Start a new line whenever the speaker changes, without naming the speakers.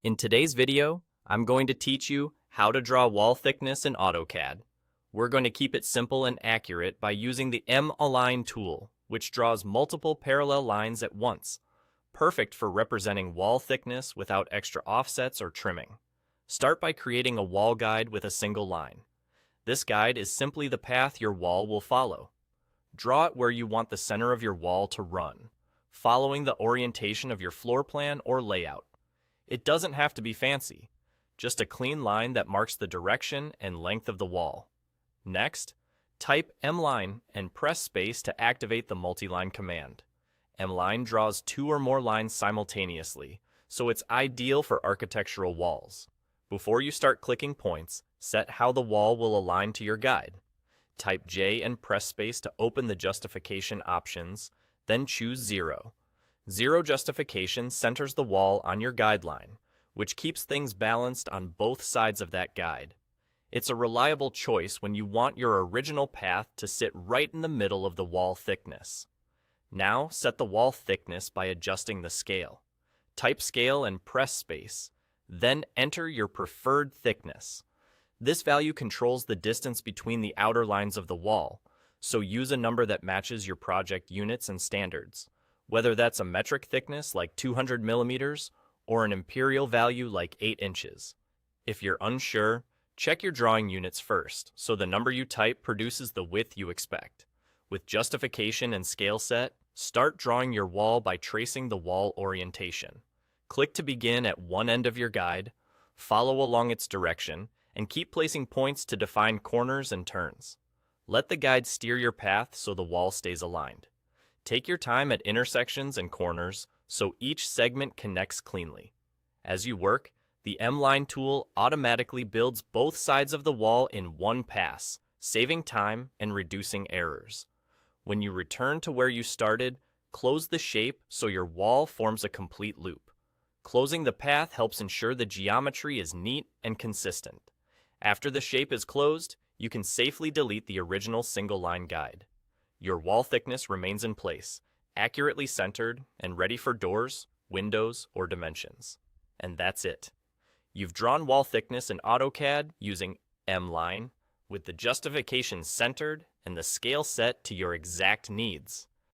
In today's video, I'm going to teach you how to draw wall thickness in AutoCAD. We're going to keep it simple and accurate by using the M-Align tool, which draws multiple parallel lines at once, perfect for representing wall thickness without extra offsets or trimming. Start by creating a wall guide with a single line. This guide is simply the path your wall will follow. Draw it where you want the center of your wall to run, following the orientation of your floor plan or layout. It doesn't have to be fancy, just a clean line that marks the direction and length of the wall. Next, type mline and press space to activate the multi-line command. Mline draws two or more lines simultaneously, so it's ideal for architectural walls. Before you start clicking points, set how the wall will align to your guide. Type J and press space to open the justification options, then choose 0. 0 justification centers the wall on your guideline, which keeps things balanced on both sides of that guide. It's a reliable choice when you want your original path to sit right in the middle of the wall thickness. Now set the wall thickness by adjusting the scale. Type scale and press space, then enter your preferred thickness. This value controls the distance between the outer lines of the wall, so use a number that matches your project units and standards, whether that's a metric thickness like 200 millimeters or an imperial value like 8 inches. If you're unsure, check your drawing units first, so the number you type produces the width you expect. With justification and scale set, start drawing your wall by tracing the wall orientation. Click to begin at one end of your guide, follow along its direction, and keep placing points to define corners and turns. Let the guide steer your path so the wall stays aligned. Take your time at intersections and corners so each segment connects cleanly. As you work, the M-Line tool automatically builds both sides of the wall in one pass, saving time and reducing errors. When you return to where you started, close the shape so your wall forms a complete loop. Closing the path helps ensure the geometry is neat and consistent. After the shape is closed, you can safely delete the original single-line guide. Your wall thickness remains in place, accurately centered and ready for doors, windows, or dimensions. And that's it. You've drawn wall thickness in AutoCAD using M-Line, with the justification centered and the scale set to your exact needs.